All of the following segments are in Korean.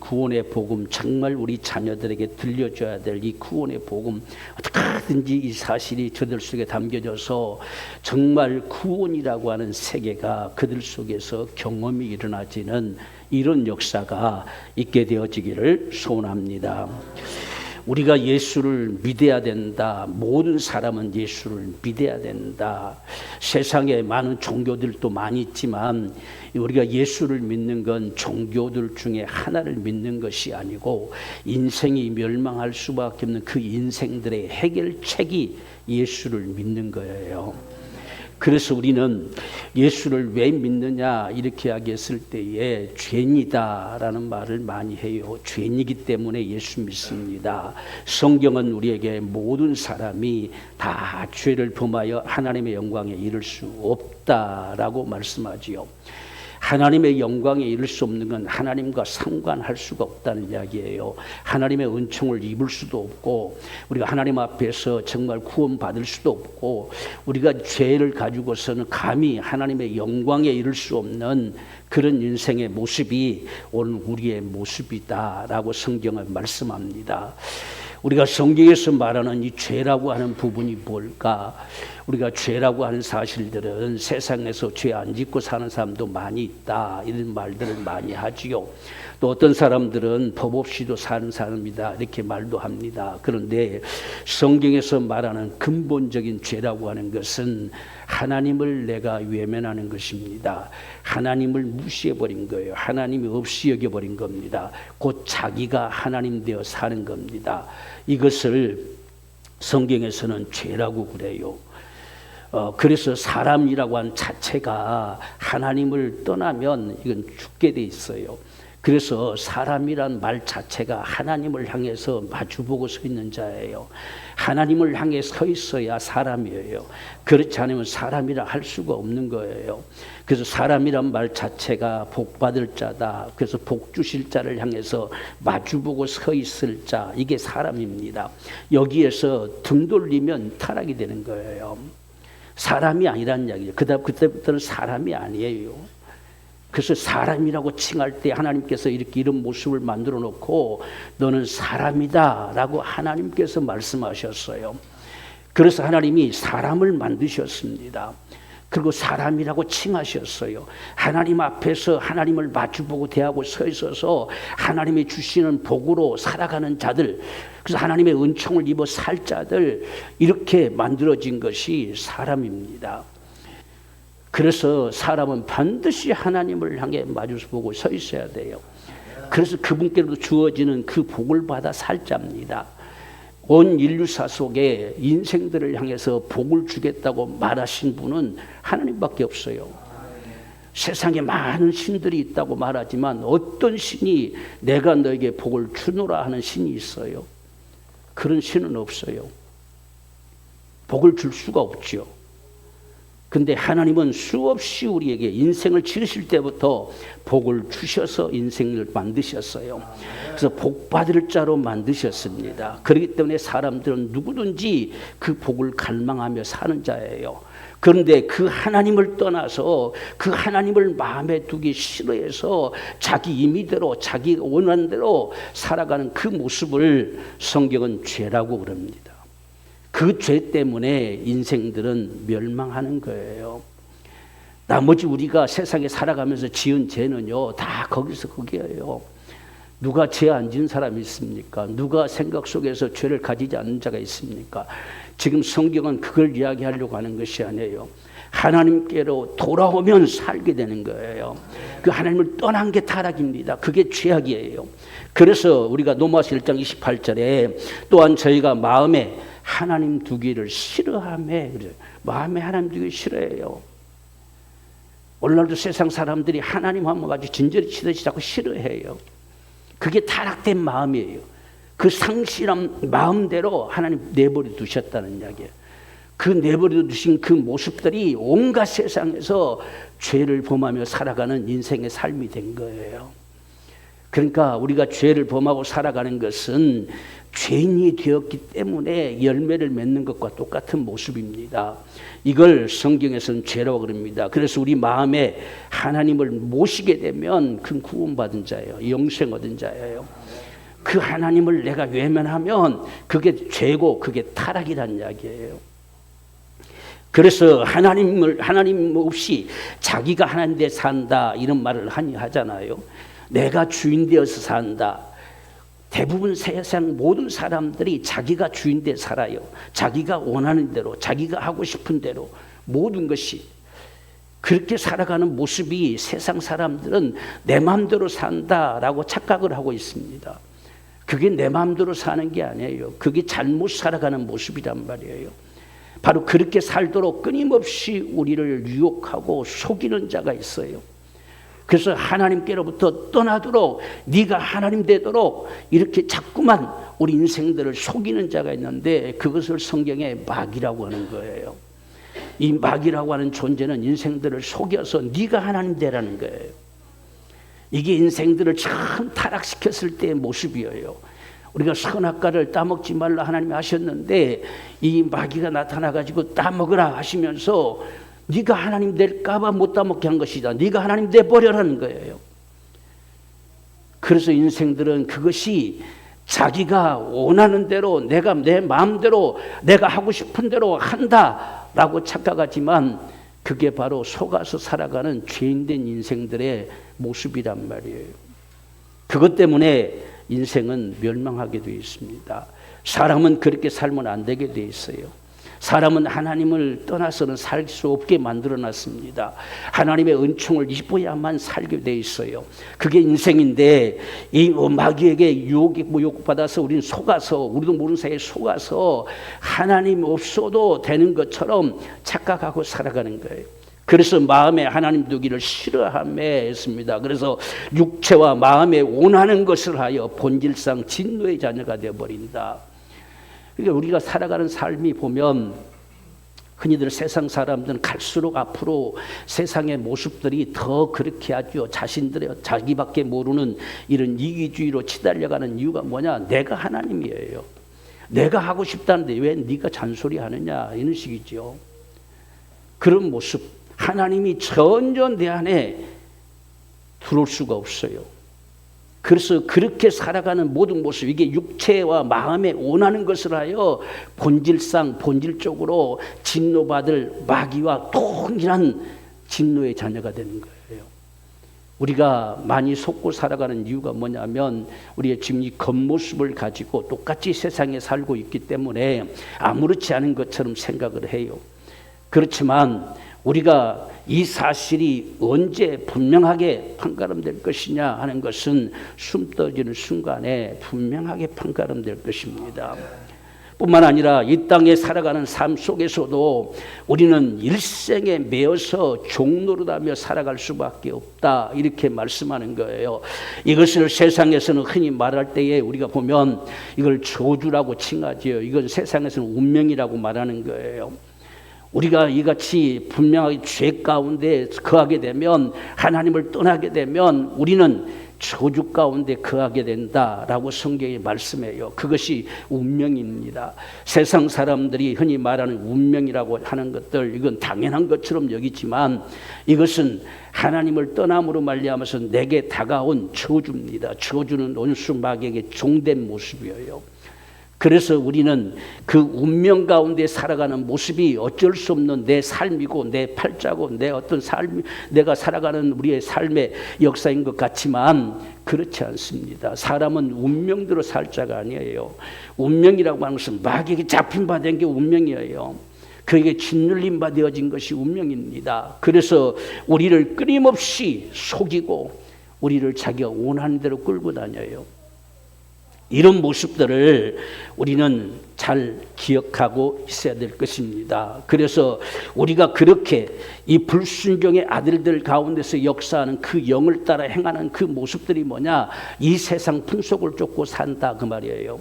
구원의 복음, 정말 우리 자녀들에게 들려줘야 될 이 구원의 복음, 어떻게든지 이 사실이 저들 속에 담겨져서 정말 구원이라고 하는 세계가 그들 속에서 경험이 일어나지는 이런 역사가 있게 되어지기를 소원합니다. 우리가 예수를 믿어야 된다. 모든 사람은 예수를 믿어야 된다. 세상에 많은 종교들도 많이 있지만 우리가 예수를 믿는 건 종교들 중에 하나를 믿는 것이 아니고 인생이 멸망할 수밖에 없는 그 인생들의 해결책이 예수를 믿는 거예요. 그래서 우리는 예수를 왜 믿느냐 이렇게 이야기했을 때에 죄인이다라는 말을 많이 해요. 죄인이기 때문에 예수 믿습니다. 성경은 우리에게 모든 사람이 다 죄를 범하여 하나님의 영광에 이를 수 없다라고 말씀하지요. 하나님의 영광에 이를 수 없는 건 하나님과 상관할 수가 없다는 이야기예요. 하나님의 은총을 입을 수도 없고 우리가 하나님 앞에서 정말 구원받을 수도 없고 우리가 죄를 가지고서는 감히 하나님의 영광에 이를 수 없는 그런 인생의 모습이 오늘 우리의 모습이다라고 성경은 말씀합니다. 우리가 성경에서 말하는 이 죄라고 하는 부분이 뭘까? 우리가 죄라고 하는 사실들은 세상에서 죄 안 짓고 사는 사람도 많이 있다 이런 말들을 많이 하지요. 또 어떤 사람들은 법 없이도 사는 사람이다 이렇게 말도 합니다. 그런데 성경에서 말하는 근본적인 죄라고 하는 것은 하나님을 내가 외면하는 것입니다. 하나님을 무시해버린 거예요. 하나님이 없이 여겨버린 겁니다. 곧 자기가 하나님 되어 사는 겁니다. 이것을 성경에서는 죄라고 그래요. 그래서 사람이라고 하는 자체가 하나님을 떠나면 이건 죽게 돼 있어요. 그래서 사람이란 말 자체가 하나님을 향해서 마주보고 서 있는 자예요. 하나님을 향해 서 있어야 사람이에요. 그렇지 않으면 사람이라 할 수가 없는 거예요. 그래서 사람이란 말 자체가 복 받을 자다. 그래서 복 주실 자를 향해서 마주보고 서 있을 자, 이게 사람입니다. 여기에서 등 돌리면 타락이 되는 거예요. 사람이 아니라는 이야기죠. 그때부터는 사람이 아니에요. 그래서 사람이라고 칭할 때 하나님께서 이렇게 이런 모습을 만들어 놓고 너는 사람이다 라고 하나님께서 말씀하셨어요. 그래서 하나님이 사람을 만드셨습니다. 그리고 사람이라고 칭하셨어요. 하나님 앞에서 하나님을 마주보고 대하고 서 있어서 하나님이 주시는 복으로 살아가는 자들, 그래서 하나님의 은총을 입어 살 자들, 이렇게 만들어진 것이 사람입니다. 그래서 사람은 반드시 하나님을 향해 마주보고 서 있어야 돼요. 그래서 그분께로 주어지는 그 복을 받아 살 자입니다. 온 인류사 속에 인생들을 향해서 복을 주겠다고 말하신 분은 하나님밖에 없어요. 세상에 많은 신들이 있다고 말하지만 어떤 신이 내가 너에게 복을 주노라 하는 신이 있어요? 그런 신은 없어요. 복을 줄 수가 없죠. 근데 하나님은 수없이 우리에게 인생을 지으실 때부터 복을 주셔서 인생을 만드셨어요. 그래서 복 받을 자로 만드셨습니다. 그렇기 때문에 사람들은 누구든지 그 복을 갈망하며 사는 자예요. 그런데 그 하나님을 떠나서 그 하나님을 마음에 두기 싫어해서 자기 임의대로 자기 원하는 대로 살아가는 그 모습을 성경은 죄라고 그럽니다. 그 죄 때문에 인생들은 멸망하는 거예요. 나머지 우리가 세상에 살아가면서 지은 죄는요, 다 거기서 거기에요. 누가 죄 안 지은 사람이 있습니까? 누가 생각 속에서 죄를 가지지 않는 자가 있습니까? 지금 성경은 그걸 이야기하려고 하는 것이 아니에요. 하나님께로 돌아오면 살게 되는 거예요. 그 하나님을 떠난 게 타락입니다. 그게 죄악이에요. 그래서 우리가 로마서 1장 28절에 또한 저희가 마음에 하나님 두기를 싫어하며, 마음에 하나님 두기 싫어해요. 오늘날도 세상 사람들이 하나님 한번 가지고 진저리 치듯이 자꾸 싫어해요. 그게 타락된 마음이에요. 그 상실한 마음대로 하나님 내버려 두셨다는 이야기예요. 그 내버려 두신 그 모습들이 온갖 세상에서 죄를 범하며 살아가는 인생의 삶이 된 거예요. 그러니까 우리가 죄를 범하고 살아가는 것은 죄인이 되었기 때문에 열매를 맺는 것과 똑같은 모습입니다. 이걸 성경에서는 죄라고 그럽니다. 그래서 우리 마음에 하나님을 모시게 되면 그 구원받은 자예요. 영생 얻은 자예요. 그 하나님을 내가 외면하면 그게 죄고 그게 타락이라는 이야기예요. 그래서 하나님 없이 자기가 하나님 되 산다 이런 말을 하잖아요. 내가 주인 되어서 산다. 대부분 세상 모든 사람들이 자기가 주인 되 살아요. 자기가 원하는 대로, 자기가 하고 싶은 대로 모든 것이 그렇게 살아가는 모습이 세상 사람들은 내 마음대로 산다라고 착각을 하고 있습니다. 그게 내 마음대로 사는 게 아니에요. 그게 잘못 살아가는 모습이란 말이에요. 바로 그렇게 살도록 끊임없이 우리를 유혹하고 속이는 자가 있어요. 그래서 하나님께로부터 떠나도록 네가 하나님 되도록 이렇게 자꾸만 우리 인생들을 속이는 자가 있는데 그것을 성경에 마귀라고 하는 거예요. 이 마귀라고 하는 존재는 인생들을 속여서 네가 하나님 되라는 거예요. 이게 인생들을 참 타락시켰을 때의 모습이에요. 우리가 선악과를 따먹지 말라 하나님이 하셨는데 이 마귀가 나타나가지고 따먹으라 하시면서 네가 하나님 될까 봐 못 따먹게 한 것이다. 네가 하나님 돼버려라는 거예요. 그래서 인생들은 그것이 자기가 원하는 대로 내가 내 마음대로 내가 하고 싶은 대로 한다라고 착각하지만 그게 바로 속아서 살아가는 죄인된 인생들의 모습이란 말이에요. 그것 때문에 인생은 멸망하게 되어 있습니다. 사람은 그렇게 살면 안 되게 되어 있어요. 사람은 하나님을 떠나서는 살 수 없게 만들어놨습니다. 하나님의 은총을 입어야만 살게 돼 있어요. 그게 인생인데 이 마귀에게 유혹받아서 우리는 속아서 우리도 모르는 사이에 속아서 하나님 없어도 되는 것처럼 착각하고 살아가는 거예요. 그래서 마음에 하나님 두기를 싫어하며 했습니다. 그래서 육체와 마음에 원하는 것을 하여 본질상 진노의 자녀가 되어버린다. 그러니까 우리가 살아가는 삶이 보면 흔히들 세상 사람들은 갈수록 앞으로 세상의 모습들이 더 그렇게 하죠. 자신들의 자기밖에 모르는 이런 이기주의로 치달려가는 이유가 뭐냐? 내가 하나님이에요. 내가 하고 싶다는데 왜 네가 잔소리하느냐 이런 식이죠. 그런 모습 하나님이 전혀 내 안에 들어올 수가 없어요. 그래서 그렇게 살아가는 모든 모습 이게 육체와 마음에 원하는 것을 하여 본질적으로 진노받을 마귀와 동일한 진노의 자녀가 되는 거예요. 우리가 많이 속고 살아가는 이유가 뭐냐면 우리의 지금 이 겉모습을 가지고 똑같이 세상에 살고 있기 때문에 아무렇지 않은 것처럼 생각을 해요. 그렇지만 우리가 이 사실이 언제 분명하게 판가름될 것이냐 하는 것은 숨 떠지는 순간에 분명하게 판가름될 것입니다. 뿐만 아니라 이 땅에 살아가는 삶 속에서도 우리는 일생에 매여서 종노릇하며 살아갈 수밖에 없다 이렇게 말씀하는 거예요. 이것을 세상에서는 흔히 말할 때에 우리가 보면 이걸 저주라고 칭하지요. 이건 세상에서는 운명이라고 말하는 거예요. 우리가 이같이 분명하게 죄 가운데 거하게 되면 하나님을 떠나게 되면 우리는 저주 가운데 거하게 된다라고 성경이 말씀해요. 그것이 운명입니다. 세상 사람들이 흔히 말하는 운명이라고 하는 것들 이건 당연한 것처럼 여기지만 이것은 하나님을 떠남으로 말미암아서 내게 다가온 저주입니다. 저주는 원수 마귀에게 종된 모습이에요. 그래서 우리는 그 운명 가운데 살아가는 모습이 어쩔 수 없는 내 삶이고 내 팔자고 내 어떤 삶, 내가 살아가는 우리의 삶의 역사인 것 같지만 그렇지 않습니다. 사람은 운명대로 살 자가 아니에요. 운명이라고 하는 것은 마귀에게 잡힌 바 된 게 운명이에요. 그에게 짓눌린 바 되어진 것이 운명입니다. 그래서 우리를 끊임없이 속이고 우리를 자기가 원하는 대로 끌고 다녀요. 이런 모습들을 우리는 잘 기억하고 있어야 될 것입니다. 그래서 우리가 그렇게 이 불순종의 아들들 가운데서 역사하는 그 영을 따라 행하는 그 모습들이 뭐냐? 이 세상 풍속을 쫓고 산다 그 말이에요.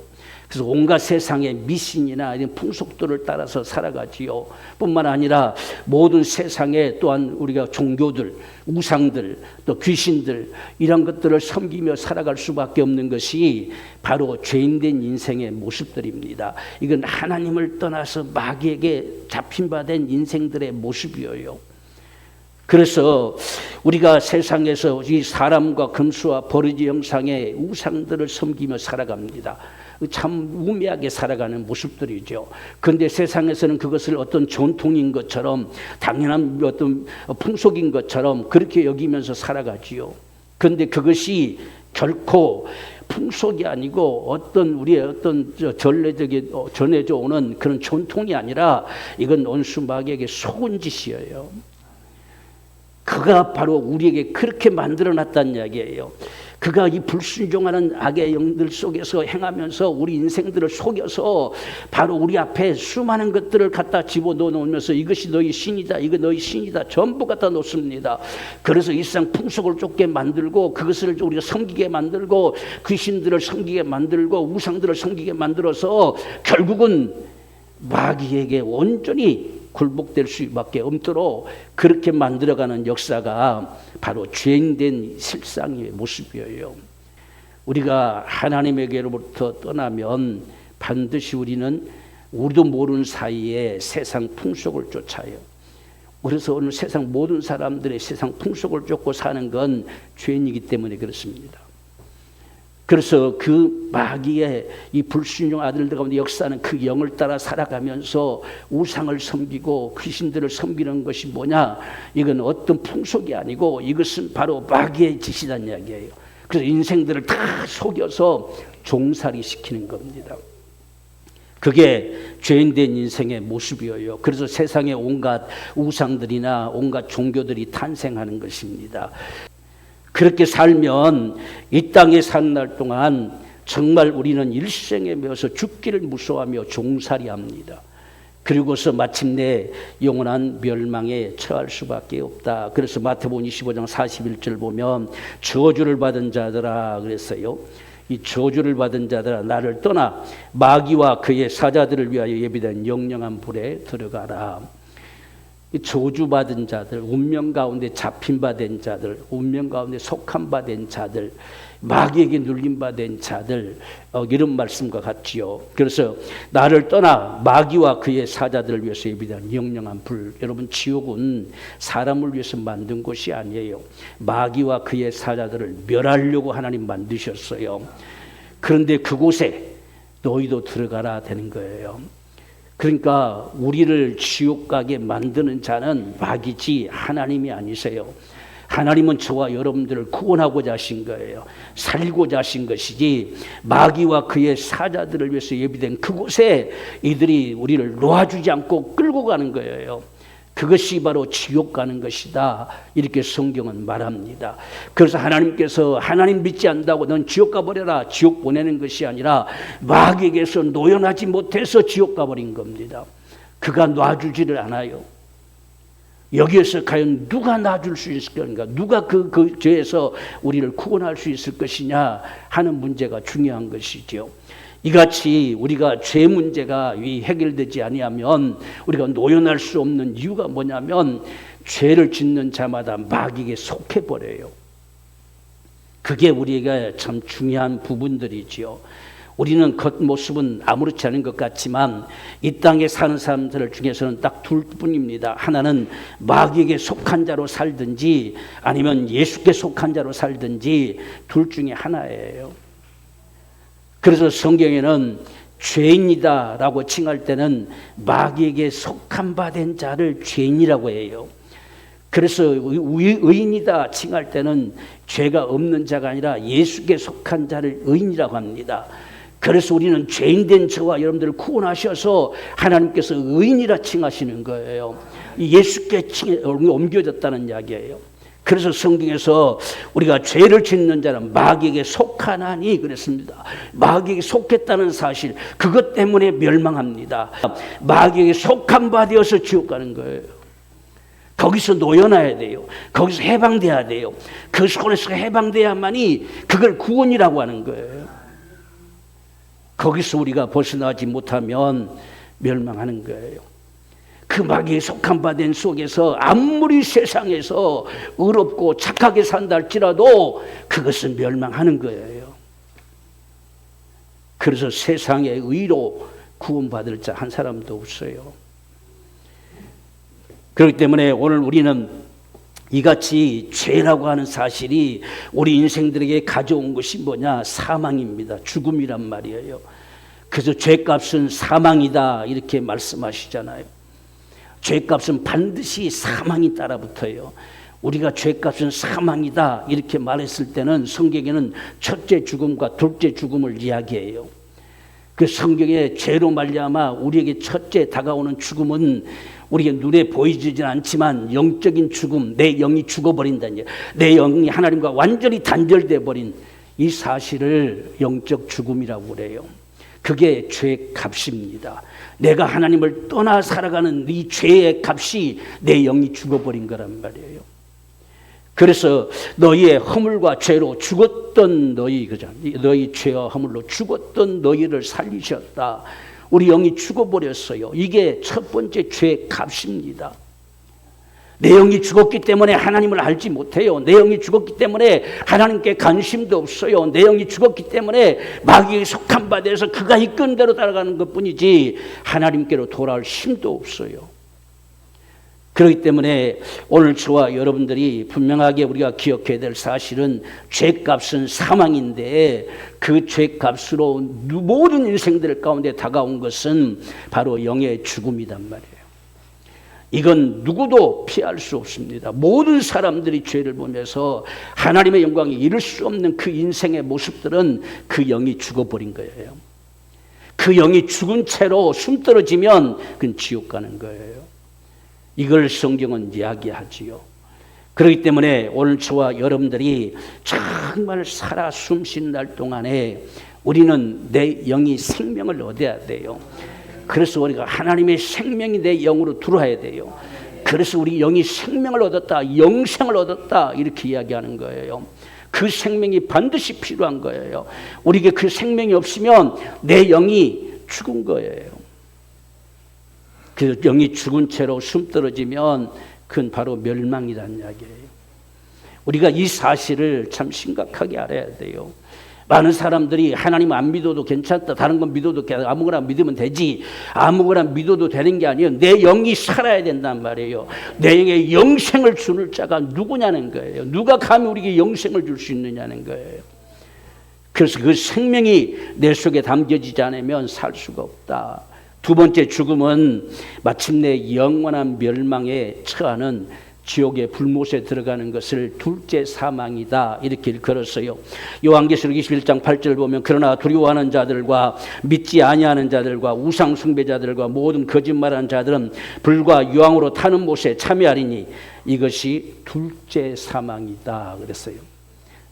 그래서 온갖 세상의 미신이나 이런 풍속들을 따라서 살아가지요. 뿐만 아니라 모든 세상에 또한 우리가 종교들, 우상들, 또 귀신들 이런 것들을 섬기며 살아갈 수밖에 없는 것이 바로 죄인된 인생의 모습들입니다. 이건 하나님을 떠나서 마귀에게 잡힌 바 된 인생들의 모습이에요. 그래서 우리가 세상에서 이 사람과 금수와 버러지 형상의 우상들을 섬기며 살아갑니다. 참 우매하게 살아가는 모습들이죠. 그런데 세상에서는 그것을 어떤 전통인 것처럼 당연한 어떤 풍속인 것처럼 그렇게 여기면서 살아가지요. 그런데 그것이 결코 풍속이 아니고 어떤 우리의 어떤 전례적인 전해져 오는 그런 전통이 아니라 이건 온수 마귀에게 속은 짓이에요. 그가 바로 우리에게 그렇게 만들어놨다는 이야기예요. 그가 이 불순종하는 악의 영들 속에서 행하면서 우리 인생들을 속여서 바로 우리 앞에 수많은 것들을 갖다 집어넣어 놓으면서 이것이 너희 신이다, 이거 너희 신이다 전부 갖다 놓습니다. 그래서 일상 풍속을 쫓게 만들고 그것을 우리가 섬기게 만들고 귀신들을 섬기게 만들고 우상들을 섬기게 만들어서 결국은 마귀에게 온전히 굴복될 수밖에 없도록 그렇게 만들어가는 역사가 바로 죄인된 실상의 모습이에요. 우리가 하나님에게로부터 떠나면 반드시 우리는 우리도 모르는 사이에 세상 풍속을 쫓아요. 그래서 오늘 세상 모든 사람들의 세상 풍속을 쫓고 사는 건 죄인이기 때문에 그렇습니다. 그래서 그 마귀의 이 불순종 아들들 가운데 역사는 그 영을 따라 살아가면서 우상을 섬기고 귀신들을 섬기는 것이 뭐냐? 이건 어떤 풍속이 아니고 이것은 바로 마귀의 짓이라는 이야기예요. 그래서 인생들을 다 속여서 종살이 시키는 겁니다. 그게 죄인된 인생의 모습이에요. 그래서 세상에 온갖 우상들이나 온갖 종교들이 탄생하는 것입니다. 그렇게 살면 이 땅에 사는 날 동안 정말 우리는 일생에 매어서 죽기를 무서워하며 종살이합니다. 그리고서 마침내 영원한 멸망에 처할 수밖에 없다. 그래서 마태복음 25장 41절 보면 저주를 받은 자들아 그랬어요. 이 저주를 받은 자들아 나를 떠나 마귀와 그의 사자들을 위하여 예비된 영영한 불에 들어가라. 저주받은 자들, 운명 가운데 잡힌 바 된 자들, 운명 가운데 속한 바 된 자들, 마귀에게 눌린 바 된 자들, 이런 말씀과 같지요. 그래서 나를 떠나 마귀와 그의 사자들을 위해서 예비된 영영한 불. 여러분 지옥은 사람을 위해서 만든 곳이 아니에요. 마귀와 그의 사자들을 멸하려고 하나님 만드셨어요. 그런데 그곳에 너희도 들어가라 되는 거예요. 그러니까 우리를 지옥 가게 만드는 자는 마귀지 하나님이 아니세요. 하나님은 저와 여러분들을 구원하고자 하신 거예요. 살리고자 하신 것이지 마귀와 그의 사자들을 위해서 예비된 그곳에 이들이 우리를 놓아주지 않고 끌고 가는 거예요. 그것이 바로 지옥 가는 것이다. 이렇게 성경은 말합니다. 그래서 하나님께서 하나님 믿지 않는다고 넌 지옥 가버려라. 지옥 보내는 것이 아니라 마귀에게서 노연하지 못해서 지옥 가버린 겁니다. 그가 놔주지를 않아요. 여기에서 과연 누가 놔줄 수 있을 건가? 누가 그 죄에서 우리를 구원할 수 있을 것이냐 하는 문제가 중요한 것이죠. 이같이 우리가 죄 문제가 해결되지 아니하면 우리가 노연할 수 없는 이유가 뭐냐면 죄를 짓는 자마다 마귀에게 속해버려요. 그게 우리에게 참 중요한 부분들이지요. 우리는 겉모습은 아무렇지 않은 것 같지만 이 땅에 사는 사람들 중에서는 딱 둘뿐입니다. 하나는 마귀에게 속한 자로 살든지 아니면 예수께 속한 자로 살든지 둘 중에 하나예요. 그래서 성경에는 죄인이다라고 칭할 때는 마귀에게 속한 바 된 자를 죄인이라고 해요. 그래서 의인이다 칭할 때는 죄가 없는 자가 아니라 예수께 속한 자를 의인이라고 합니다. 그래서 우리는 죄인된 저와 여러분들을 구원하셔서 하나님께서 의인이라 칭하시는 거예요. 예수께 옮겨졌다는 이야기예요. 그래서 성경에서 우리가 죄를 짓는 자는 마귀에게 속하나니 그랬습니다. 마귀에게 속했다는 사실, 그것 때문에 멸망합니다. 마귀에게 속한 바 되어서 지옥 가는 거예요. 거기서 놓여놔야 돼요. 거기서 해방돼야 돼요. 그 손에서 해방돼야만이 그걸 구원이라고 하는 거예요. 거기서 우리가 벗어나지 못하면 멸망하는 거예요. 그 마귀에 속한 바된 속에서 아무리 세상에서 의롭고 착하게 산다 할지라도 그것은 멸망하는 거예요. 그래서 세상의 의로 구원받을 자 한 사람도 없어요. 그렇기 때문에 오늘 우리는 이같이 죄라고 하는 사실이 우리 인생들에게 가져온 것이 뭐냐? 사망입니다. 죽음이란 말이에요. 그래서 죄값은 사망이다 이렇게 말씀하시잖아요. 죄값은 반드시 사망이 따라붙어요. 우리가 죄값은 사망이다 이렇게 말했을 때는 성경에는 첫째 죽음과 둘째 죽음을 이야기해요. 그 성경에 죄로 말미암아 우리에게 첫째 다가오는 죽음은 우리가 눈에 보이지는 않지만 영적인 죽음, 내 영이 죽어버린다는 얘기예요. 내 영이 하나님과 완전히 단절돼 버린 이 사실을 영적 죽음이라고 그래요. 그게 죄의 값입니다. 내가 하나님을 떠나 살아가는 이 죄의 값이 내 영이 죽어버린 거란 말이에요. 그래서 너희의 허물과 죄로 죽었던 너희 죄와 허물로 죽었던 너희를 살리셨다. 우리 영이 죽어버렸어요. 이게 첫 번째 죄의 값입니다. 내 영이 죽었기 때문에 하나님을 알지 못해요. 내 영이 죽었기 때문에 하나님께 관심도 없어요. 내 영이 죽었기 때문에 마귀에 속한 바 돼서 그가 이끄는 대로 따라가는 것뿐이지 하나님께로 돌아올 힘도 없어요. 그렇기 때문에 오늘 저와 여러분들이 분명하게 우리가 기억해야 될 사실은 죄값은 사망인데 그 죄값으로 모든 인생들 가운데 다가온 것은 바로 영의 죽음이란 말이에요. 이건 누구도 피할 수 없습니다. 모든 사람들이 죄를 보면서 하나님의 영광에 이를 수 없는 그 인생의 모습들은 그 영이 죽어버린 거예요. 그 영이 죽은 채로 숨 떨어지면 그건 지옥 가는 거예요. 이걸 성경은 이야기하지요. 그렇기 때문에 오늘 저와 여러분들이 정말 살아 숨 쉬는 날 동안에 우리는 내 영이 생명을 얻어야 돼요. 그래서 우리가 하나님의 생명이 내 영으로 들어와야 돼요. 그래서 우리 영이 생명을 얻었다, 영생을 얻었다 이렇게 이야기하는 거예요. 그 생명이 반드시 필요한 거예요. 우리에게 그 생명이 없으면 내 영이 죽은 거예요. 그 영이 죽은 채로 숨 떨어지면 그건 바로 멸망이라는 이야기예요. 우리가 이 사실을 참 심각하게 알아야 돼요. 많은 사람들이 하나님 안 믿어도 괜찮다, 다른 건 믿어도 아무거나 믿으면 되지, 아무거나 믿어도 되는 게 아니에요. 내 영이 살아야 된단 말이에요. 내 영에 영생을 주는 자가 누구냐는 거예요. 누가 감히 우리에게 영생을 줄 수 있느냐는 거예요. 그래서 그 생명이 내 속에 담겨지지 않으면 살 수가 없다. 두 번째 죽음은 마침내 영원한 멸망에 처하는 지옥의 불못에 들어가는 것을 둘째 사망이다 이렇게 일컬었어요. 요한계시록 21장 8절을 보면 그러나 두려워하는 자들과 믿지 아니하는 자들과 우상 숭배자들과 모든 거짓말하는 자들은 불과 유황으로 타는 못에 참여하리니 이것이 둘째 사망이다 그랬어요.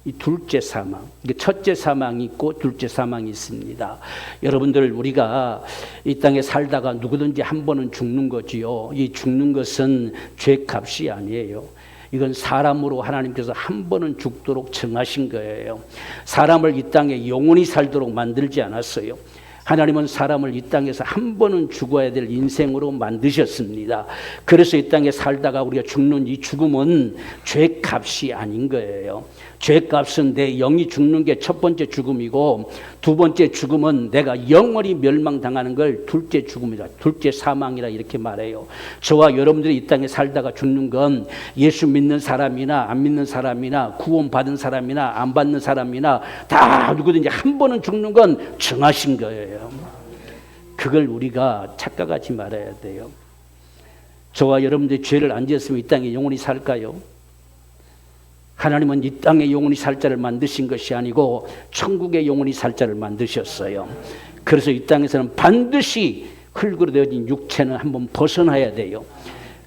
이 둘째 사망, 첫째 사망이 있고 둘째 사망이 있습니다. 여러분들 우리가 이 땅에 살다가 누구든지 한 번은 죽는 거지요. 이 죽는 것은 죄값이 아니에요. 이건 사람으로 하나님께서 한 번은 죽도록 정하신 거예요. 사람을 이 땅에 영원히 살도록 만들지 않았어요. 하나님은 사람을 이 땅에서 한 번은 죽어야 될 인생으로 만드셨습니다. 그래서 이 땅에 살다가 우리가 죽는 이 죽음은 죄값이 아닌 거예요. 죄값은 내 영이 죽는 게 첫 번째 죽음이고 두 번째 죽음은 내가 영원히 멸망당하는 걸 둘째 죽음이다. 둘째 사망이라 이렇게 말해요. 저와 여러분들이 이 땅에 살다가 죽는 건 예수 믿는 사람이나 안 믿는 사람이나 구원받은 사람이나 안 받는 사람이나 다 누구든지 한 번은 죽는 건 정하신 거예요. 그걸 우리가 착각하지 말아야 돼요. 저와 여러분들이 죄를 안 지었으면 이 땅에 영원히 살까요? 하나님은 이 땅에 영원히 살 자를 만드신 것이 아니고 천국에 영원히 살 자를 만드셨어요. 그래서 이 땅에서는 반드시 흙으로 되어진 육체는 한번 벗어나야 돼요.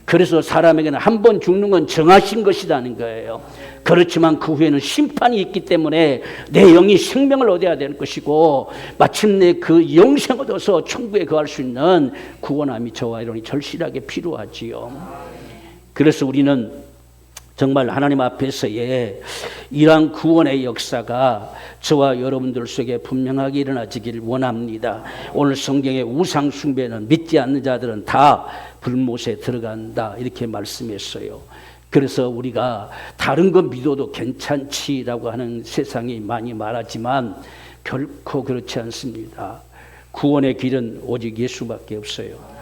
그래서 사람에게는 한 번 죽는 건 정하신 것이라는 거예요. 그렇지만 그 후에는 심판이 있기 때문에 내 영이 생명을 얻어야 될 것이고 마침내 그 영생 얻어서 천국에 거할 수 있는 구원함이 저와 여러분이 절실하게 필요하지요. 그래서 우리는 정말 하나님 앞에서의 이러한 구원의 역사가 저와 여러분들 속에 분명하게 일어나지기를 원합니다. 오늘 성경의 우상 숭배는 믿지 않는 자들은 다 불못에 들어간다 이렇게 말씀했어요. 그래서 우리가 다른 거 믿어도 괜찮지라고 하는 세상이 많이 말하지만 결코 그렇지 않습니다. 구원의 길은 오직 예수밖에 없어요.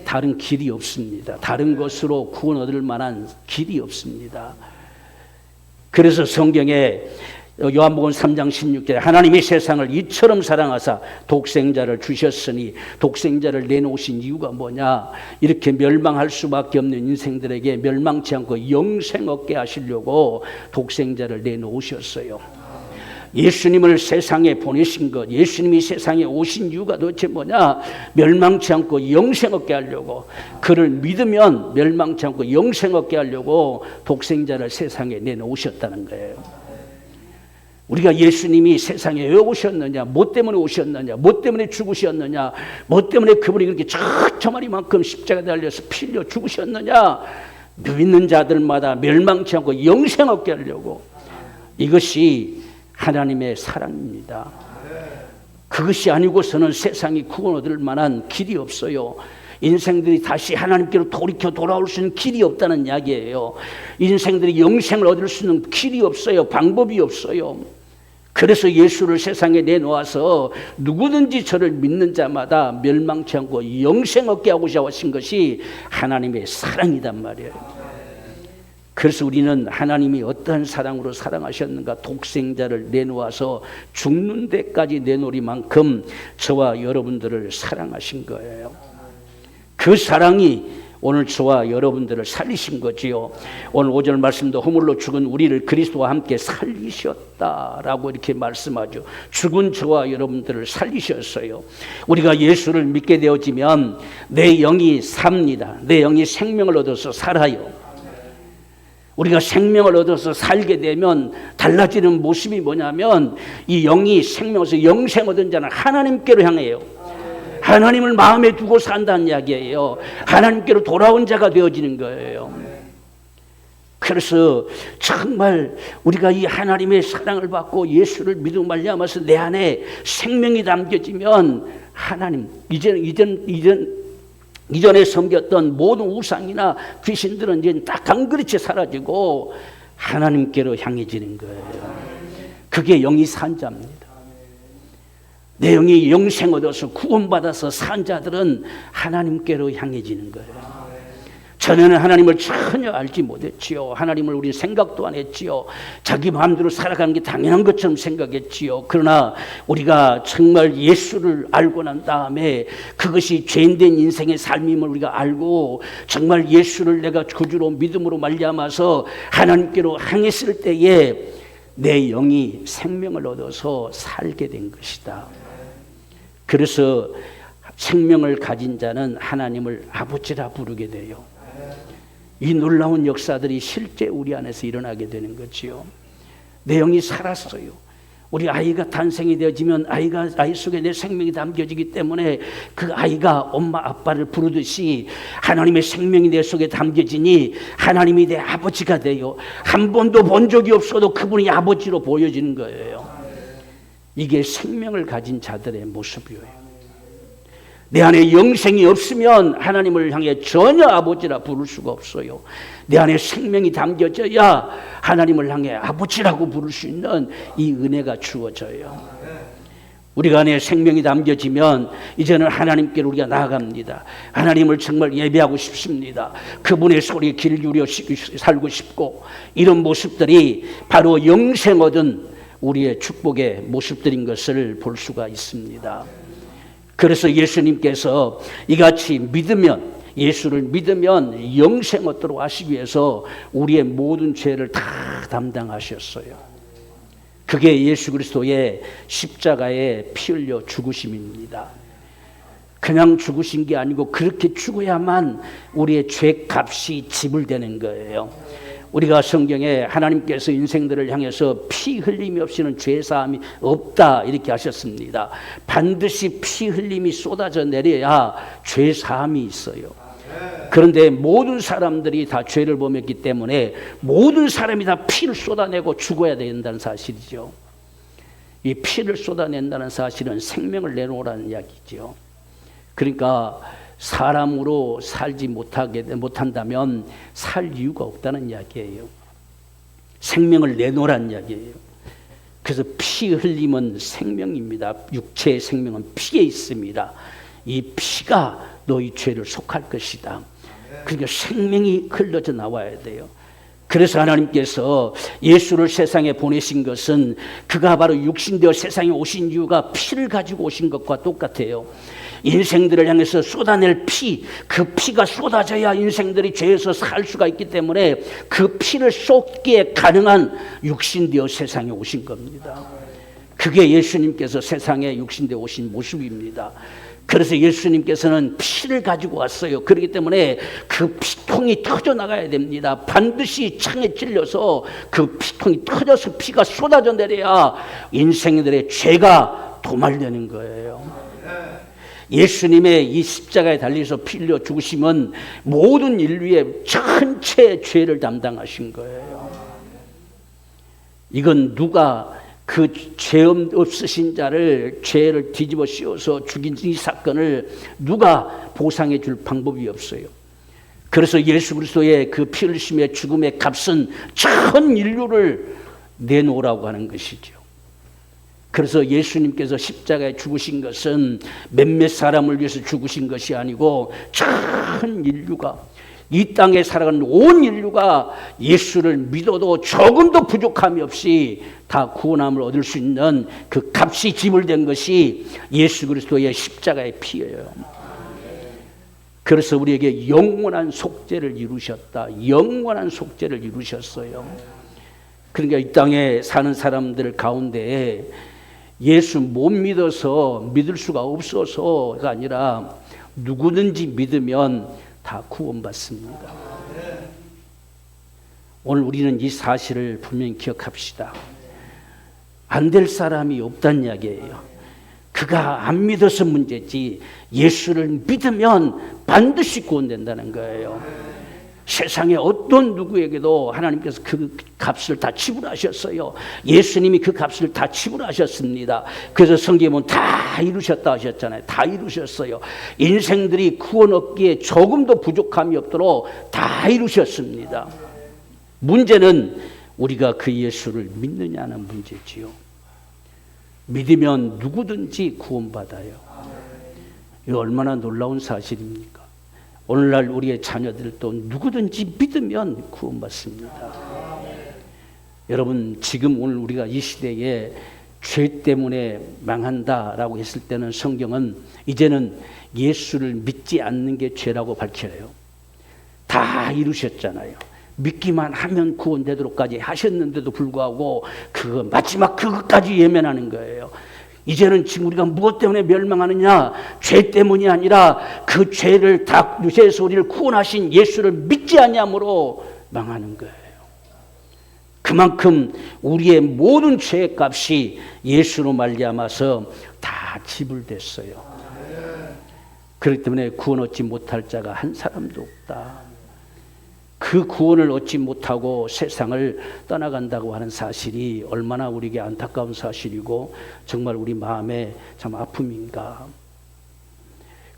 다른 길이 없습니다. 다른 것으로 구원 얻을 만한 길이 없습니다. 그래서 성경에 요한복음 3장 16절에 하나님이 세상을 이처럼 사랑하사 독생자를 주셨으니 독생자를 내놓으신 이유가 뭐냐? 이렇게 멸망할 수밖에 없는 인생들에게 멸망치 않고 영생 얻게 하시려고 독생자를 내놓으셨어요. 예수님을 세상에 보내신 것, 예수님이 세상에 오신 이유가 도대체 뭐냐? 멸망치 않고 영생 얻게 하려고, 그를 믿으면 멸망치 않고 영생 얻게 하려고 독생자를 세상에 내놓으셨다는 거예요. 우리가 예수님이 세상에 왜 오셨느냐, 뭐 때문에 오셨느냐, 뭐 때문에 죽으셨느냐, 뭐 때문에 그분이 그렇게 저마리만큼 십자가에 달려서 피 흘려 죽으셨느냐, 믿는 자들마다 멸망치 않고 영생 얻게 하려고. 이것이 하나님의 사랑입니다. 그것이 아니고서는 세상이 구원 얻을 만한 길이 없어요. 인생들이 다시 하나님께로 돌이켜 돌아올 수 있는 길이 없다는 이야기예요. 인생들이 영생을 얻을 수 있는 길이 없어요. 방법이 없어요. 그래서 예수를 세상에 내놓아서 누구든지 저를 믿는 자마다 멸망치 않고 영생 얻게 하고자 하신 것이 하나님의 사랑이란 말이에요. 그래서 우리는 하나님이 어떠한 사랑으로 사랑하셨는가, 독생자를 내놓아서 죽는 데까지 내놓으리만큼 저와 여러분들을 사랑하신 거예요. 그 사랑이 오늘 저와 여러분들을 살리신 거지요. 오늘 5절 말씀도 허물로 죽은 우리를 그리스도와 함께 살리셨다라고 이렇게 말씀하죠. 죽은 저와 여러분들을 살리셨어요. 우리가 예수를 믿게 되어지면 내 영이 삽니다. 내 영이 생명을 얻어서 살아요. 우리가 생명을 얻어서 살게 되면 달라지는 모습이 뭐냐면 이 영이 생명에서 영생 얻은 자는 하나님께로 향해요. 하나님을 마음에 두고 산다는 이야기예요. 하나님께로 돌아온 자가 되어지는 거예요. 그래서 정말 우리가 이 하나님의 사랑을 받고 예수를 믿음 말미암아서 내 안에 생명이 담겨지면 하나님, 이전에 섬겼던 모든 우상이나 귀신들은 이제 딱 한 그릇에 사라지고 하나님께로 향해지는 거예요. 그게 영이 산 자입니다. 내 영이 영생 얻어서 구원받아서 산 자들은 하나님께로 향해지는 거예요. 전에는 하나님을 전혀 알지 못했지요. 하나님을 우리 생각도 안 했지요. 자기 마음대로 살아가는 게 당연한 것처럼 생각했지요. 그러나 우리가 정말 예수를 알고 난 다음에 그것이 죄인된 인생의 삶임을 우리가 알고 정말 예수를 내가 구주로 믿음으로 말미암아서 하나님께로 향했을 때에 내 영이 생명을 얻어서 살게 된 것이다. 그래서 생명을 가진 자는 하나님을 아버지라 부르게 돼요. 이 놀라운 역사들이 실제 우리 안에서 일어나게 되는 거지요. 내 영이 살았어요. 우리 아이가 탄생이 되어지면 아이 속에 내 생명이 담겨지기 때문에 그 아이가 엄마 아빠를 부르듯이 하나님의 생명이 내 속에 담겨지니 하나님이 내 아버지가 돼요. 한 번도 본 적이 없어도 그분이 아버지로 보여지는 거예요. 이게 생명을 가진 자들의 모습이에요. 내 안에 영생이 없으면 하나님을 향해 전혀 아버지라 부를 수가 없어요. 내 안에 생명이 담겨져야 하나님을 향해 아버지라고 부를 수 있는 이 은혜가 주어져요. 우리가 안에 생명이 담겨지면 이제는 하나님께로 우리가 나아갑니다. 하나님을 정말 예배하고 싶습니다. 그분의 소리에 귀를 기울여 살고 싶고, 이런 모습들이 바로 영생 얻은 우리의 축복의 모습들인 것을 볼 수가 있습니다. 그래서 예수님께서 이같이 예수를 믿으면 영생 얻도록 하시기 위해서 우리의 모든 죄를 다 담당하셨어요. 그게 예수 그리스도의 십자가에 피 흘려 죽으심입니다. 그냥 죽으신 게 아니고 그렇게 죽어야만 우리의 죄값이 지불되는 거예요. 우리가 성경에 하나님께서 인생들을 향해서 피 흘림이 없이는 죄사함이 없다 이렇게 하셨습니다. 반드시 피 흘림이 쏟아져 내려야 죄사함이 있어요. 그런데 모든 사람들이 다 죄를 범했기 때문에 모든 사람이 다 피를 쏟아내고 죽어야 된다는 사실이죠. 이 피를 쏟아낸다는 사실은 생명을 내놓으라는 이야기죠. 그러니까 사람으로 살지 못한다면 살 이유가 없다는 이야기예요. 생명을 내놓으라는 이야기예요. 그래서 피 흘림은 생명입니다. 육체의 생명은 피에 있습니다. 이 피가 너희 죄를 속할 것이다. 그러니까 생명이 흘러져 나와야 돼요. 그래서 하나님께서 예수를 세상에 보내신 것은 그가 바로 육신되어 세상에 오신 이유가 피를 가지고 오신 것과 똑같아요. 인생들을 향해서 쏟아낼 피, 그 피가 쏟아져야 인생들이 죄에서 살 수가 있기 때문에 그 피를 쏟기에 가능한 육신되어 세상에 오신 겁니다. 그게 예수님께서 세상에 육신되어 오신 모습입니다. 그래서 예수님께서는 피를 가지고 왔어요. 그렇기 때문에 그 피통이 터져나가야 됩니다. 반드시 창에 찔려서 그 피통이 터져서 피가 쏟아져 내려야 인생들의 죄가 도말되는 거예요. 예수님의 이 십자가에 달려서 피 흘려 죽으심은 모든 인류의 전체 죄를 담당하신 거예요. 이건 누가 그 죄 없으신 자를 죄를 뒤집어 씌워서 죽인 이 사건을 누가 보상해 줄 방법이 없어요. 그래서 예수 그리스도의 그 피 흘리심의 죽음의 값은 전 인류를 내놓으라고 하는 것이죠. 그래서 예수님께서 십자가에 죽으신 것은 몇몇 사람을 위해서 죽으신 것이 아니고 전 인류가, 이 땅에 살아가는 온 인류가 예수를 믿어도 조금도 부족함이 없이 다 구원함을 얻을 수 있는 그 값이 지불된 것이 예수 그리스도의 십자가의 피예요. 그래서 우리에게 영원한 속죄를 이루셨다. 영원한 속죄를 이루셨어요. 그러니까 이 땅에 사는 사람들 가운데 예수 못 믿어서 믿을 수가 없어서가 아니라 누구든지 믿으면 다 구원받습니다. 오늘 우리는 이 사실을 분명히 기억합시다. 안 될 사람이 없다는 이야기예요. 그가 안 믿어서 문제지 예수를 믿으면 반드시 구원된다는 거예요. 세상에 어떤 누구에게도 하나님께서 그 값을 다 지불하셨어요. 예수님이 그 값을 다 지불하셨습니다. 그래서 성경에 보면 다 이루셨다 하셨잖아요. 다 이루셨어요. 인생들이 구원 얻기에 조금도 부족함이 없도록 다 이루셨습니다. 문제는 우리가 그 예수를 믿느냐는 문제지요. 믿으면 누구든지 구원받아요. 이거 얼마나 놀라운 사실입니까? 오늘날 우리의 자녀들도 누구든지 믿으면 구원받습니다. 여러분, 지금 오늘 우리가 이 시대에 죄 때문에 망한다라고 했을 때는 성경은 이제는 예수를 믿지 않는 게 죄라고 밝혀요. 다 이루셨잖아요. 믿기만 하면 구원되도록까지 하셨는데도 불구하고 그 마지막 그것까지 예면하는 거예요. 이제는 지금 우리가 무엇 때문에 멸망하느냐? 죄 때문이 아니라 그 죄를 다 죄에서 우리를 구원하신 예수를 믿지 않냐므로 망하는 거예요. 그만큼 우리의 모든 죄의 값이 예수로 말미암아서 다 지불됐어요. 그렇기 때문에 구원 얻지 못할 자가 한 사람도 없다. 그 구원을 얻지 못하고 세상을 떠나간다고 하는 사실이 얼마나 우리에게 안타까운 사실이고 정말 우리 마음에 참 아픔인가.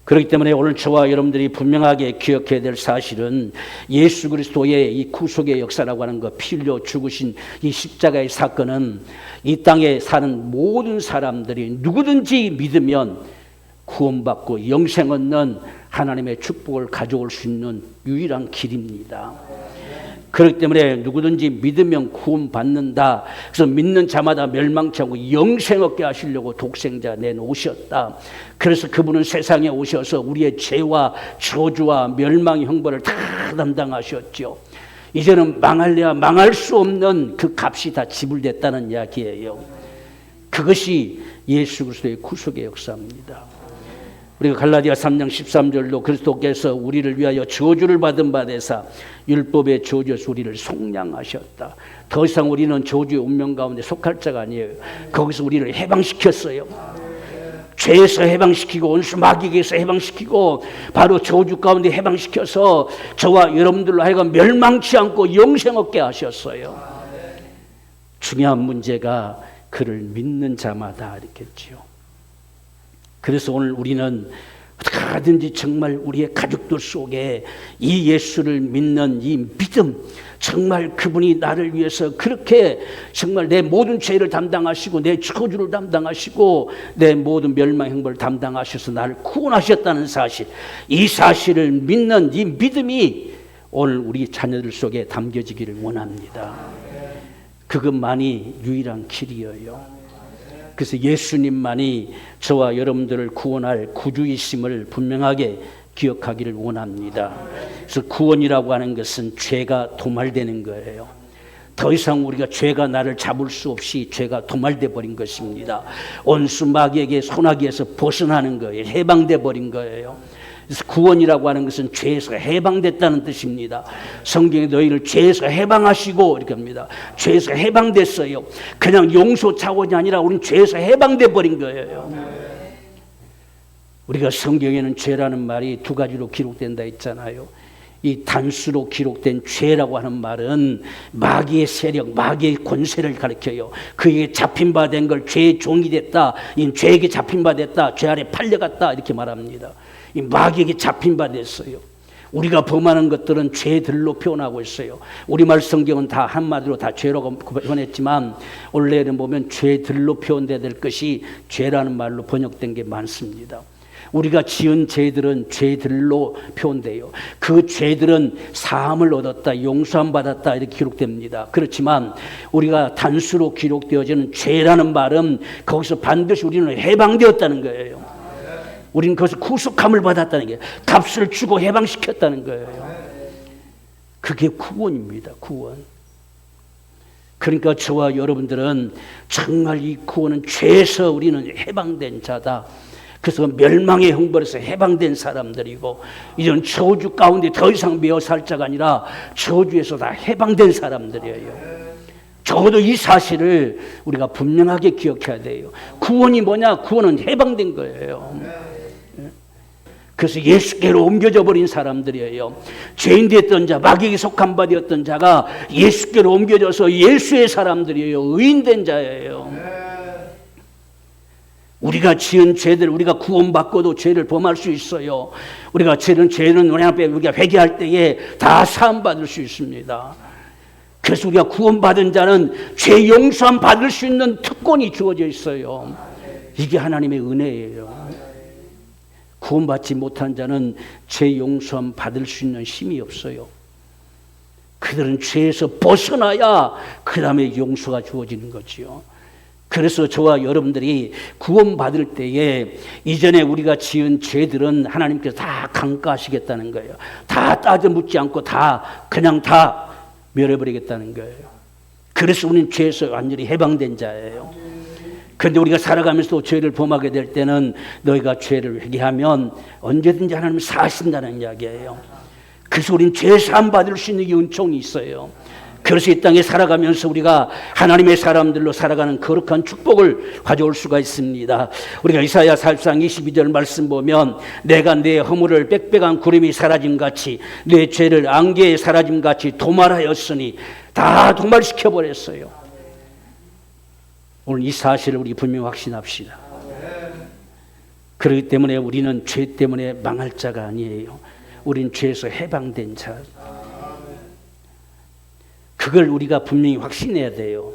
그렇기 때문에 오늘 저와 여러분들이 분명하게 기억해야 될 사실은 예수 그리스도의 이 구속의 역사라고 하는 것, 피 흘려 죽으신 이 십자가의 사건은 이 땅에 사는 모든 사람들이 누구든지 믿으면 구원받고 영생 얻는 하나님의 축복을 가져올 수 있는 유일한 길입니다. 그렇기 때문에 누구든지 믿으면 구원받는다. 그래서 믿는 자마다 멸망치 않고 영생 얻게 하시려고 독생자 내놓으셨다. 그래서 그분은 세상에 오셔서 우리의 죄와 저주와 멸망의 형벌을 다 담당하셨죠. 이제는 망할래야 망할 수 없는 그 값이 다 지불됐다는 이야기예요. 그것이 예수 그리스도의 구속의 역사입니다. 우리가 갈라디아 3장 13절로 그리스도께서 우리를 위하여 저주를 받은 바 되사 율법의 저주에서 우리를 속량하셨다. 더 이상 우리는 저주의 운명 가운데 속할 자가 아니에요. 거기서 우리를 해방시켰어요. 죄에서 해방시키고 원수 마귀에게서 해방시키고 바로 저주 가운데 해방시켜서 저와 여러분들로 하여금 멸망치 않고 영생 얻게 하셨어요. 중요한 문제가 그를 믿는 자마다 이랬겠지요. 그래서 오늘 우리는 어떻게 하든지 정말 우리의 가족들 속에 이 예수를 믿는 이 믿음, 정말 그분이 나를 위해서 그렇게 정말 내 모든 죄를 담당하시고 내 저주를 담당하시고 내 모든 멸망 행보를 담당하셔서 나를 구원하셨다는 사실, 이 사실을 믿는 이 믿음이 오늘 우리 자녀들 속에 담겨지기를 원합니다. 그것만이 유일한 길이에요. 그래서 예수님만이 저와 여러분들을 구원할 구주이심을 분명하게 기억하기를 원합니다. 그래서 구원이라고 하는 것은 죄가 도말되는 거예요. 더 이상 우리가 죄가 나를 잡을 수 없이 죄가 도말돼 버린 것입니다. 원수 마귀에게 소나기에서 벗어나는 거예요. 해방돼 버린 거예요. 그래서 구원이라고 하는 것은 죄에서 해방됐다는 뜻입니다. 성경에 너희를 죄에서 해방하시고 이렇게 합니다. 죄에서 해방됐어요. 그냥 용서 차원이 아니라 우리는 죄에서 해방돼 버린 거예요. 우리가 성경에는 죄라는 말이 두 가지로 기록된다 했잖아요. 이 단수로 기록된 죄라고 하는 말은 마귀의 세력, 마귀의 권세를 가리켜요. 그에게 잡힌 바 된 걸 죄의 종이 됐다, 이 죄에게 잡힌 바 됐다, 죄 아래 팔려갔다 이렇게 말합니다. 이 마귀에게 잡힌 바 됐어요. 우리가 범하는 것들은 죄들로 표현하고 있어요. 우리말 성경은 다 한마디로 다 죄라고 표현했지만 원래는 보면 죄들로 표현돼야 될 것이 죄라는 말로 번역된 게 많습니다. 우리가 지은 죄들은 죄들로 표현돼요. 그 죄들은 사함을 얻었다, 용서함 받았다 이렇게 기록됩니다. 그렇지만 우리가 단수로 기록되어지는 죄라는 말은 거기서 반드시 우리는 해방되었다는 거예요. 우리는 거기서 구속함을 받았다는 게, 값을 주고 해방시켰다는 거예요. 그게 구원입니다. 구원. 그러니까 저와 여러분들은 정말 이 구원은 죄에서 우리는 해방된 자다. 그래서 멸망의 형벌에서 해방된 사람들이고, 이제는 저주 가운데 더 이상 매어 살 자가 아니라 저주에서 다 해방된 사람들이에요. 적어도 이 사실을 우리가 분명하게 기억해야 돼요. 구원이 뭐냐? 구원은 해방된 거예요. 그래서 예수께로 옮겨져 버린 사람들이에요. 죄인 되었던 자, 마귀에게 속한 바 되었던 자가 예수께로 옮겨져서 예수의 사람들이에요. 의인된 자예요. 우리가 지은 죄들, 우리가 구원받고도 죄를 범할 수 있어요. 우리가 죄는 우리 앞에 우리가 회개할 때에 다 사함받을 수 있습니다. 그래서 우리가 구원받은 자는 죄 용서함 받을 수 있는 특권이 주어져 있어요. 이게 하나님의 은혜예요. 구원받지 못한 자는 죄 용서함 받을 수 있는 힘이 없어요. 그들은 죄에서 벗어나야 그 다음에 용서가 주어지는 거지요. 그래서 저와 여러분들이 구원받을 때에 이전에 우리가 지은 죄들은 하나님께서 다 강가하시겠다는 거예요. 다 따져 묻지 않고 그냥 다 멸해버리겠다는 거예요. 그래서 우리는 죄에서 완전히 해방된 자예요. 그런데 우리가 살아가면서 죄를 범하게 될 때는 너희가 죄를 회개하면 언제든지 하나님은 사하신다는 이야기예요. 그래서 우리는 죄 사함 받을 수 있는 이 은총이 있어요. 그래서 이 땅에 살아가면서 우리가 하나님의 사람들로 살아가는 거룩한 축복을 가져올 수가 있습니다. 우리가 이사야 40장 22절 말씀 보면 내가 내 허물을 빽빽한 구름이 사라짐같이 내 죄를 안개에 사라짐같이 도말하였으니 다 도말시켜버렸어요. 오늘 이 사실을 우리 분명히 확신합시다. 그렇기 때문에 우리는 죄 때문에 망할 자가 아니에요. 우린 죄에서 해방된 자. 그걸 우리가 분명히 확신해야 돼요.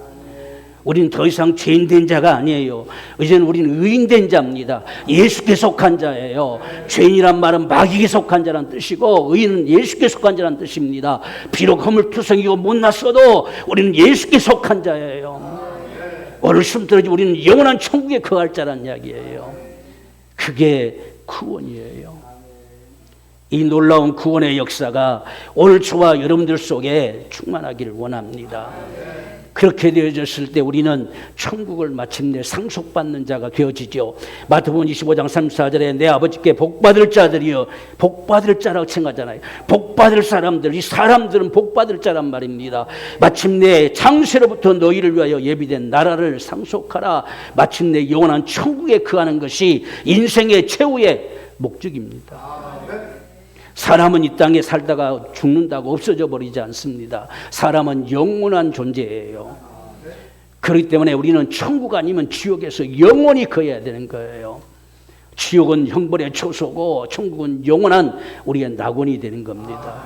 우리는 더 이상 죄인 된 자가 아니에요. 이제는 우리는 의인 된 자입니다. 예수께 속한 자예요. 죄인이란 말은 마귀에게 속한 자란 뜻이고 의인은 예수께 속한 자란 뜻입니다. 비록 허물투성이고 못났어도 우리는 예수께 속한 자예요. 오늘 숨떨어지 우리는 영원한 천국에 거할 자란 이야기예요. 그게 구원이에요. 이 놀라운 구원의 역사가 오늘 저와 여러분들 속에 충만하기를 원합니다. 그렇게 되어졌을 때 우리는 천국을 마침내 상속받는 자가 되어지죠. 마태복음 25장 34절에 내 아버지께 복받을 자들이여, 복받을 자라고稱하잖아요. 복받을 사람들, 이 사람들은 복받을 자란 말입니다. 마침내 창세로부터 너희를 위하여 예비된 나라를 상속하라. 마침내 영원한 천국에 거하는 것이 인생의 최후의 목적입니다. 사람은 이 땅에 살다가 죽는다고 없어져 버리지 않습니다. 사람은 영원한 존재예요. 그렇기 때문에 우리는 천국 아니면 지옥에서 영원히 거해야 되는 거예요. 지옥은 형벌의 초소고 천국은 영원한 우리의 낙원이 되는 겁니다.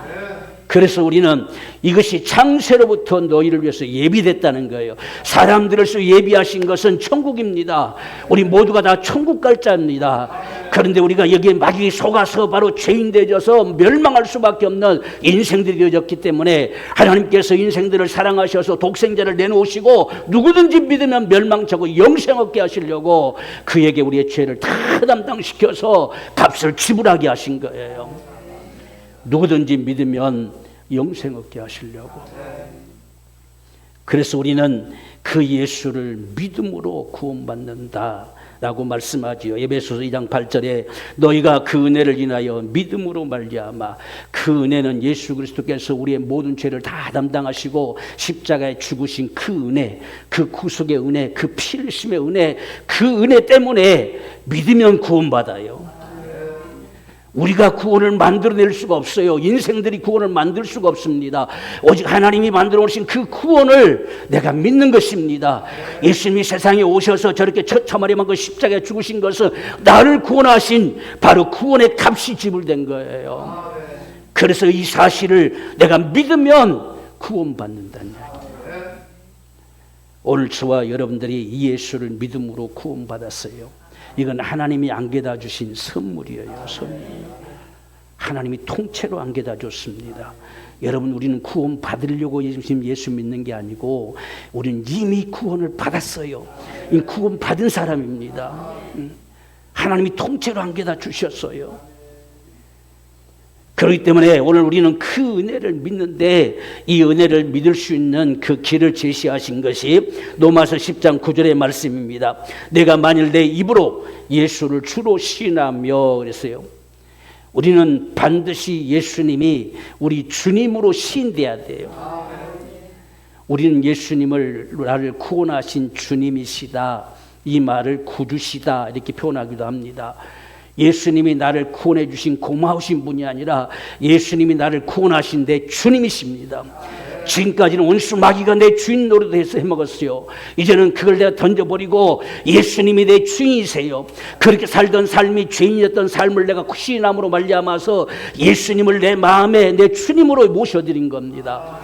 그래서 우리는 이것이 창세로부터 너희를 위해서 예비됐다는 거예요. 사람들을 위해서 예비하신 것은 천국입니다. 우리 모두가 다 천국 갈 자입니다. 그런데 우리가 여기에 마귀에 속아서 바로 죄인 되어져서 멸망할 수밖에 없는 인생들이 되어졌기 때문에 하나님께서 인생들을 사랑하셔서 독생자를 내놓으시고 누구든지 믿으면 멸망하고 영생 얻게 하시려고 그에게 우리의 죄를 다 담당시켜서 값을 지불하게 하신 거예요. 누구든지 믿으면 영생 얻게 하시려고. 그래서 우리는 그 예수를 믿음으로 구원받는다 라고 말씀하지요. 에베소서 2장 8절에 너희가 그 은혜를 인하여 믿음으로 말미암아, 그 은혜는 예수 그리스도께서 우리의 모든 죄를 다 담당하시고 십자가에 죽으신 그 은혜, 그 구속의 은혜, 그 피 흘리심의 은혜, 그 은혜 때문에 믿으면 구원받아요. 우리가 구원을 만들어낼 수가 없어요. 인생들이 구원을 만들 수가 없습니다. 오직 하나님이 만들어 오신 그 구원을 내가 믿는 것입니다. 예수님이 세상에 오셔서 저렇게 처참하리만큼 십자가에 죽으신 것은 나를 구원하신 바로 구원의 값이 지불된 거예요. 그래서 이 사실을 내가 믿으면 구원받는다는 이야기예요. 오늘 저와 여러분들이 이 예수를 믿음으로 구원받았어요. 이건 하나님이 안겨다 주신 선물이에요. 선물. 하나님이 통째로 안겨다 줬습니다. 여러분, 우리는 구원 받으려고 예수 믿는 게 아니고 우리는 이미 구원을 받았어요. 구원 받은 사람입니다. 하나님이 통째로 안겨다 주셨어요. 그렇기 때문에 오늘 우리는 그 은혜를 믿는데, 이 은혜를 믿을 수 있는 그 길을 제시하신 것이 로마서 10장 9절의 말씀입니다. 내가 만일 내 입으로 예수를 주로 시인하며 그랬어요. 우리는 반드시 예수님이 우리 주님으로 시인돼야 돼요. 우리는 예수님을 나를 구원하신 주님이시다, 이 말을 구주시다 이렇게 표현하기도 합니다. 예수님이 나를 구원해 주신 고마우신 분이 아니라 예수님이 나를 구원하신 내 주님이십니다. 지금까지는 원수 마귀가 내 주인 노릇해서 해먹었어요. 이제는 그걸 내가 던져버리고 예수님이 내 주인이세요. 그렇게 살던 삶이 죄인이었던 삶을 내가 시인함으로 말미암아서 예수님을 내 마음에 내 주님으로 모셔드린 겁니다.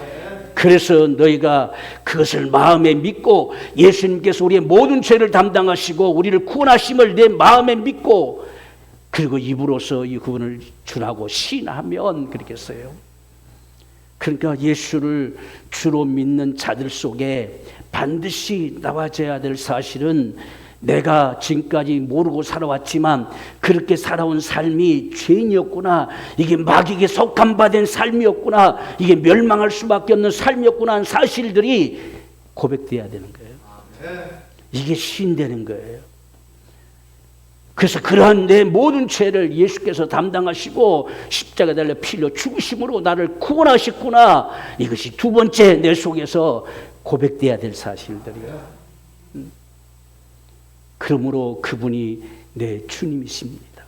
그래서 너희가 그것을 마음에 믿고 예수님께서 우리의 모든 죄를 담당하시고 우리를 구원하심을 내 마음에 믿고 그리고 입으로서 이 구원을 주라고 시인하면 그렇겠어요. 그러니까 예수를 주로 믿는 자들 속에 반드시 나와져야 될 사실은 내가 지금까지 모르고 살아왔지만 그렇게 살아온 삶이 죄인이었구나, 이게 마귀에게 속한 바 된 삶이었구나, 이게 멸망할 수밖에 없는 삶이었구나 하는 사실들이 고백돼야 되는 거예요. 이게 시인되는 거예요. 그래서 그러한 내 모든 죄를 예수께서 담당하시고 십자가에 달려 피 흘려 죽으심으로 나를 구원하셨구나, 이것이 두 번째 내 속에서 고백돼야 될 사실들이에요. 그러므로 그분이 내 주님이십니다.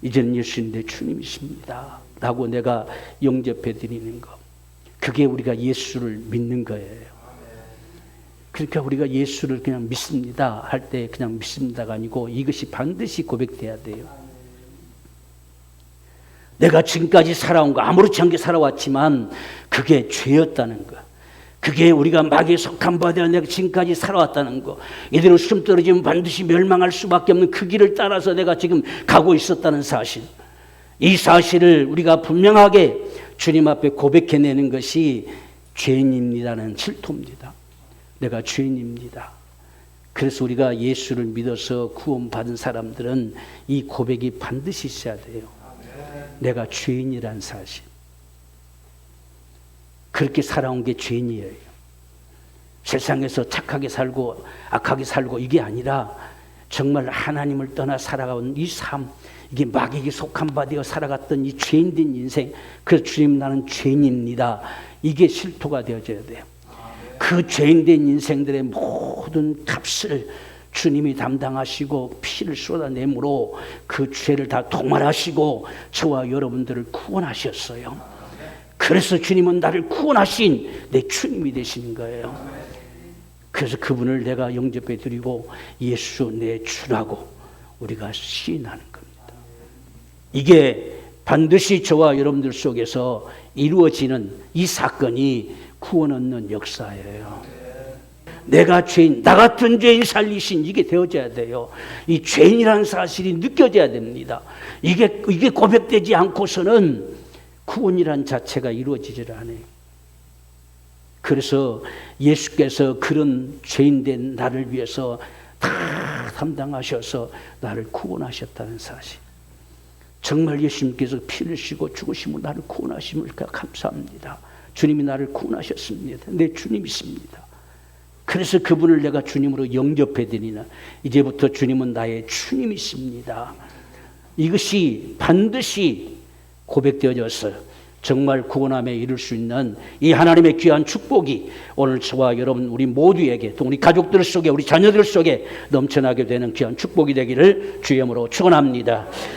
이제는 예수님 내 주님이십니다 라고 내가 영접해 드리는 것, 그게 우리가 예수를 믿는 거예요. 그러니까 우리가 예수를 그냥 믿습니다 할 때 그냥 믿습니다가 아니고 이것이 반드시 고백돼야 돼요. 내가 지금까지 살아온 거 아무렇지 않게 살아왔지만 그게 죄였다는 거, 그게 우리가 마귀에 속한 바 되어 내가 지금까지 살아왔다는 거, 이대로 숨 떨어지면 반드시 멸망할 수밖에 없는 그 길을 따라서 내가 지금 가고 있었다는 사실, 이 사실을 우리가 분명하게 주님 앞에 고백해내는 것이 죄인입니다는 질토입니다. 내가 죄인입니다. 그래서 우리가 예수를 믿어서 구원받은 사람들은 이 고백이 반드시 있어야 돼요. 내가 죄인이란 사실. 그렇게 살아온 게 죄인이에요. 세상에서 착하게 살고 악하게 살고 이게 아니라 정말 하나님을 떠나 살아가온 이 삶, 이게 마귀에게 속한 바 되어 살아갔던 이 죄인된 인생, 그래서 주님 나는 죄인입니다, 이게 실토가 되어져야 돼요. 그 죄인된 인생들의 모든 값을 주님이 담당하시고 피를 쏟아내므로 그 죄를 다 도말하시고 저와 여러분들을 구원하셨어요. 그래서 주님은 나를 구원하신 내 주님이 되시는 거예요. 그래서 그분을 내가 영접해 드리고 예수 내 주라고 우리가 시인하는 겁니다. 이게 반드시 저와 여러분들 속에서 이루어지는 이 사건이 구원 얻는 역사예요. 내가 죄인, 나 같은 죄인 살리신 이게 되어져야 돼요. 이 죄인이라는 사실이 느껴져야 됩니다. 이게 고백되지 않고서는 구원이란 자체가 이루어지질 않아요. 그래서 예수께서 그런 죄인된 나를 위해서 다 담당하셔서 나를 구원하셨다는 사실. 정말 예수님께서 피를 쉬고 죽으심으로 나를 구원하심을 감사합니다. 주님이 나를 구원하셨습니다. 내 주님이십니다. 그래서 그분을 내가 주님으로 영접해 드리나 이제부터 주님은 나의 주님이십니다. 이것이 반드시 고백되어져서 정말 구원함에 이를 수 있는 이 하나님의 귀한 축복이 오늘 저와 여러분 우리 모두에게 또 우리 가족들 속에 우리 자녀들 속에 넘쳐나게 되는 귀한 축복이 되기를 주의 이름으로 축원합니다.